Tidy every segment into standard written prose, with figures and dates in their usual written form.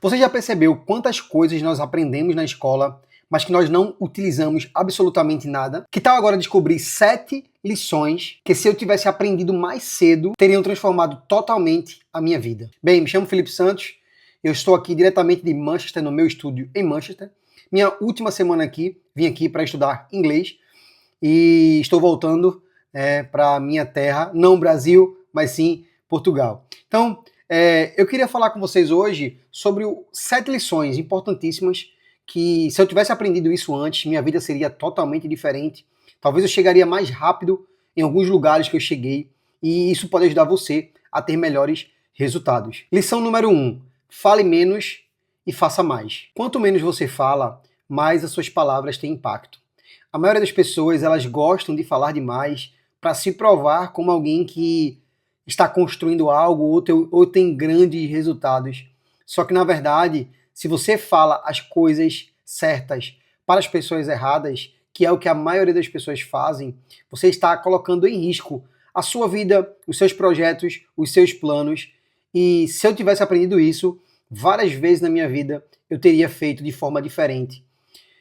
Você já percebeu quantas coisas nós aprendemos na escola, mas que nós não utilizamos absolutamente nada? Que tal agora descobrir 7 lições que, se eu tivesse aprendido mais cedo, teriam transformado totalmente a minha vida? Bem, me chamo Felipe Santos, eu estou aqui diretamente de Manchester, no meu estúdio em Manchester. Minha última semana aqui, vim aqui para estudar inglês e estou voltando para minha terra, não Brasil, mas sim Portugal. Então, eu queria falar com vocês hoje sobre 7 lições importantíssimas que, se eu tivesse aprendido isso antes, minha vida seria totalmente diferente. Talvez eu chegaria mais rápido em alguns lugares que eu cheguei, e isso pode ajudar você a ter melhores resultados. Lição número 1. Fale menos e faça mais. Quanto menos você fala, mais as suas palavras têm impacto. A maioria das pessoas, elas gostam de falar demais para se provar como alguém que está construindo algo ou tem grandes resultados. Só que, na verdade, se você fala as coisas certas para as pessoas erradas, que é o que a maioria das pessoas fazem, você está colocando em risco a sua vida, os seus projetos, os seus planos. E se eu tivesse aprendido isso várias vezes na minha vida, eu teria feito de forma diferente.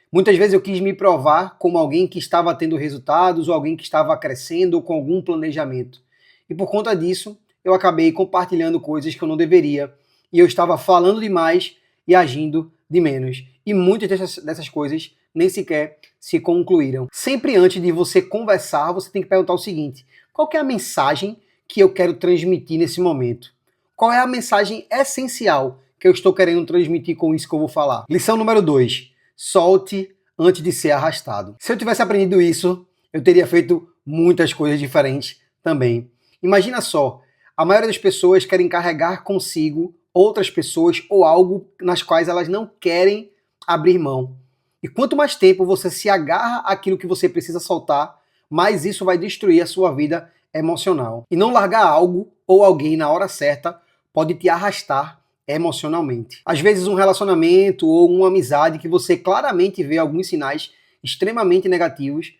Muitas vezes eu quis me provar como alguém que estava tendo resultados ou alguém que estava crescendo com algum planejamento. E por conta disso, eu acabei compartilhando coisas que eu não deveria. E eu estava falando demais e agindo de menos. E muitas dessas coisas nem sequer se concluíram. Sempre antes de você conversar, você tem que perguntar o seguinte: qual que é a mensagem que eu quero transmitir nesse momento? Qual é a mensagem essencial que eu estou querendo transmitir com isso que eu vou falar? Lição número 2. Solte antes de ser arrastado. Se eu tivesse aprendido isso, eu teria feito muitas coisas diferentes também. Imagina só, a maioria das pessoas querem carregar consigo outras pessoas ou algo nas quais elas não querem abrir mão. E quanto mais tempo você se agarra àquilo que você precisa soltar, mais isso vai destruir a sua vida emocional. E não largar algo ou alguém na hora certa pode te arrastar emocionalmente. Às vezes um relacionamento ou uma amizade que você claramente vê alguns sinais extremamente negativos,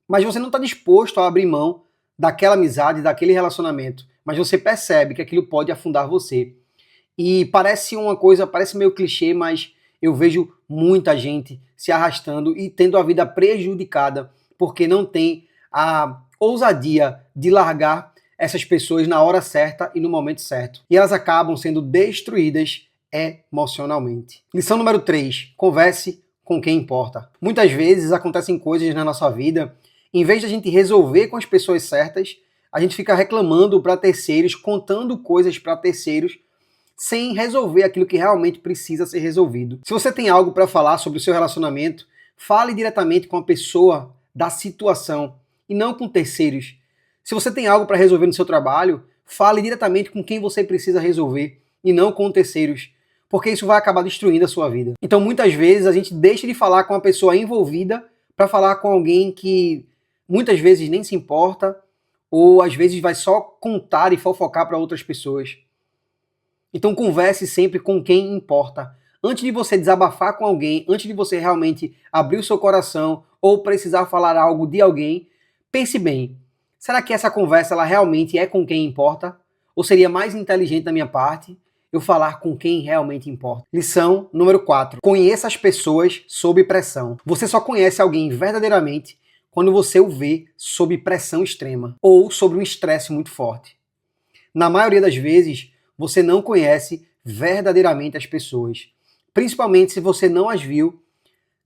mas você não está disposto a abrir mão daquela amizade, daquele relacionamento, mas você percebe que aquilo pode afundar você. E parece uma coisa, parece meio clichê, mas eu vejo muita gente se arrastando e tendo a vida prejudicada porque não tem a ousadia de largar essas pessoas na hora certa e no momento certo. E elas acabam sendo destruídas emocionalmente. Lição número 3. Converse com quem importa. Muitas vezes acontecem coisas na nossa vida, em vez de a gente resolver com as pessoas certas, a gente fica reclamando para terceiros, contando coisas para terceiros, sem resolver aquilo que realmente precisa ser resolvido. Se você tem algo para falar sobre o seu relacionamento, fale diretamente com a pessoa da situação e não com terceiros. Se você tem algo para resolver no seu trabalho, fale diretamente com quem você precisa resolver e não com terceiros, porque isso vai acabar destruindo a sua vida. Então, muitas vezes, a gente deixa de falar com a pessoa envolvida para falar com alguém que muitas vezes nem se importa, ou às vezes vai só contar e fofocar para outras pessoas. Então, converse sempre com quem importa. Antes de você desabafar com alguém, antes de você realmente abrir o seu coração ou precisar falar algo de alguém, pense bem. Será que essa conversa ela realmente é com quem importa? Ou seria mais inteligente da minha parte eu falar com quem realmente importa? Lição número 4. Conheça as pessoas sob pressão. Você só conhece alguém verdadeiramente quando você o vê sob pressão extrema ou sob um estresse muito forte. Na maioria das vezes, você não conhece verdadeiramente as pessoas, principalmente se você não as viu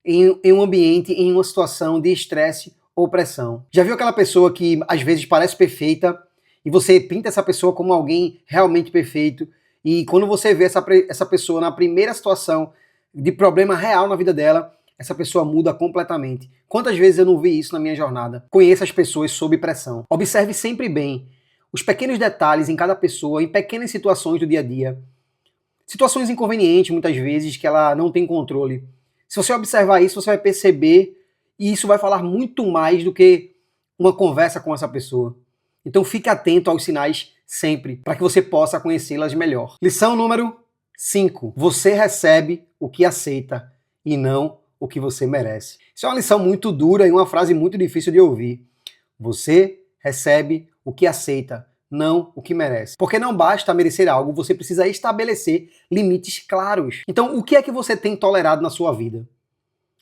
em um ambiente, em uma situação de estresse ou pressão. Já viu aquela pessoa que às vezes parece perfeita e você pinta essa pessoa como alguém realmente perfeito, e quando você vê essa pessoa na primeira situação de problema real na vida dela, essa pessoa muda completamente. Quantas vezes eu não vi isso na minha jornada? Conheça as pessoas sob pressão. Observe sempre bem os pequenos detalhes em cada pessoa, em pequenas situações do dia a dia. Situações inconvenientes, muitas vezes, que ela não tem controle. Se você observar isso, você vai perceber, e isso vai falar muito mais do que uma conversa com essa pessoa. Então fique atento aos sinais sempre, para que você possa conhecê-las melhor. Lição número 5. Você recebe o que aceita e não o que você merece. Isso é uma lição muito dura e uma frase muito difícil de ouvir. Você recebe o que aceita, não o que merece. Porque não basta merecer algo, você precisa estabelecer limites claros. Então, o que é que você tem tolerado na sua vida?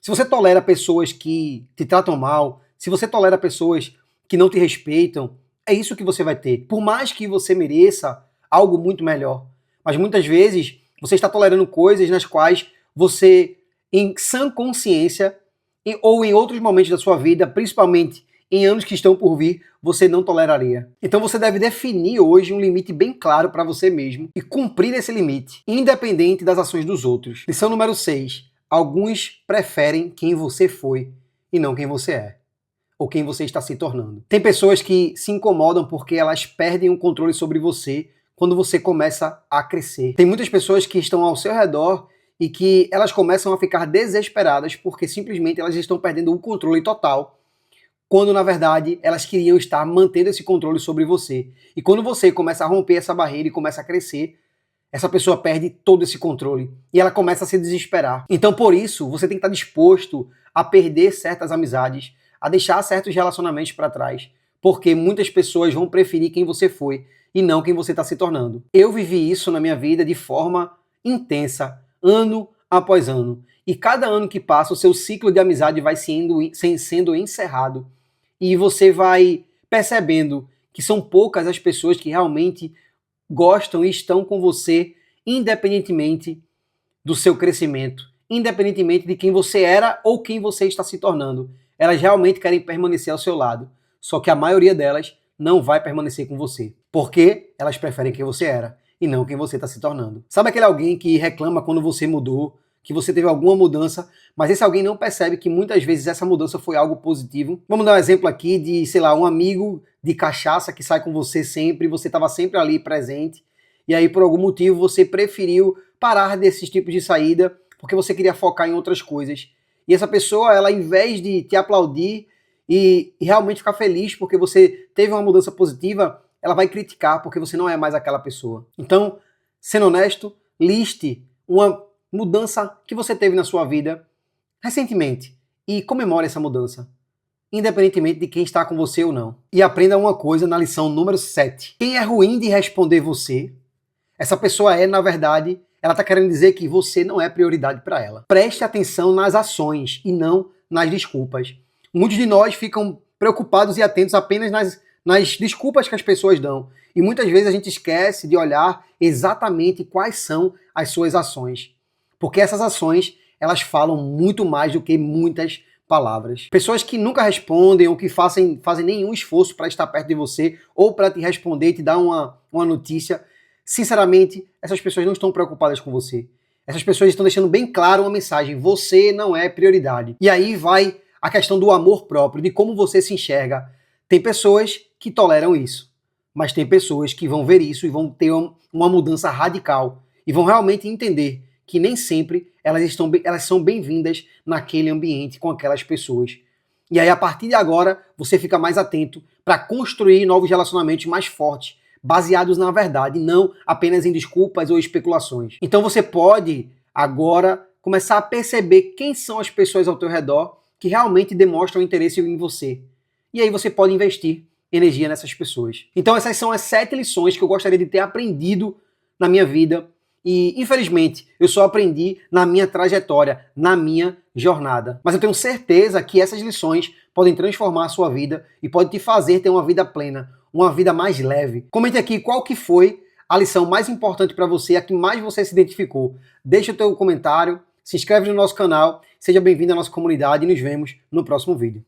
Se você tolera pessoas que te tratam mal, se você tolera pessoas que não te respeitam, é isso que você vai ter. Por mais que você mereça algo muito melhor. Mas muitas vezes você está tolerando coisas nas quais você, em sã consciência, ou em outros momentos da sua vida, principalmente em anos que estão por vir, você não toleraria. Então você deve definir hoje um limite bem claro para você mesmo e cumprir esse limite, independente das ações dos outros. Lição número 6. Alguns preferem quem você foi e não quem você é, ou quem você está se tornando. Tem pessoas que se incomodam porque elas perdem o controle sobre você quando você começa a crescer. Tem muitas pessoas que estão ao seu redor e que elas começam a ficar desesperadas porque simplesmente elas estão perdendo o controle total, quando na verdade elas queriam estar mantendo esse controle sobre você. E quando você começa a romper essa barreira e começa a crescer, essa pessoa perde todo esse controle e ela começa a se desesperar. Então por isso você tem que estar disposto a perder certas amizades, a deixar certos relacionamentos para trás, porque muitas pessoas vão preferir quem você foi e não quem você está se tornando. Eu vivi isso na minha vida de forma intensa, ano após ano. E cada ano que passa, o seu ciclo de amizade vai sendo encerrado. E você vai percebendo que são poucas as pessoas que realmente gostam e estão com você, independentemente do seu crescimento, independentemente de quem você era ou quem você está se tornando. Elas realmente querem permanecer ao seu lado. Só que a maioria delas não vai permanecer com você. Porque elas preferem quem você era e não quem você está se tornando. Sabe aquele alguém que reclama quando você mudou, que você teve alguma mudança, mas esse alguém não percebe que muitas vezes essa mudança foi algo positivo? Vamos dar um exemplo aqui de, sei lá, um amigo de cachaça que sai com você sempre, você estava sempre ali presente, e aí por algum motivo você preferiu parar desses tipos de saída porque você queria focar em outras coisas. E essa pessoa, ela, ao invés de te aplaudir e realmente ficar feliz porque você teve uma mudança positiva, ela vai criticar porque você não é mais aquela pessoa. Então, sendo honesto, liste uma mudança que você teve na sua vida recentemente e comemore essa mudança, independentemente de quem está com você ou não. E aprenda uma coisa na lição número 7. Quem é ruim de responder você, essa pessoa é, na verdade, ela está querendo dizer que você não é prioridade para ela. Preste atenção nas ações e não nas desculpas. Muitos de nós ficam preocupados e atentos apenas nas desculpas que as pessoas dão. E muitas vezes a gente esquece de olhar exatamente quais são as suas ações. Porque essas ações, elas falam muito mais do que muitas palavras. Pessoas que nunca respondem ou que fazem nenhum esforço para estar perto de você ou para te responder, te dar uma notícia, sinceramente, essas pessoas não estão preocupadas com você. Essas pessoas estão deixando bem claro uma mensagem: você não é prioridade. E aí vai a questão do amor próprio, de como você se enxerga. Tem pessoas que toleram isso, mas tem pessoas que vão ver isso e vão ter uma mudança radical e vão realmente entender que nem sempre elas são bem-vindas naquele ambiente com aquelas pessoas. E aí, a partir de agora, você fica mais atento para construir novos relacionamentos mais fortes, baseados na verdade, não apenas em desculpas ou especulações. Então você pode agora começar a perceber quem são as pessoas ao teu redor que realmente demonstram interesse em você. E aí você pode investir energia nessas pessoas. Então essas são as 7 lições que eu gostaria de ter aprendido na minha vida. E, infelizmente, eu só aprendi na minha trajetória, na minha jornada. Mas eu tenho certeza que essas lições podem transformar a sua vida e podem te fazer ter uma vida plena, uma vida mais leve. Comente aqui qual que foi a lição mais importante para você, a que mais você se identificou. Deixa o teu comentário, se inscreve no nosso canal, seja bem-vindo à nossa comunidade e nos vemos no próximo vídeo.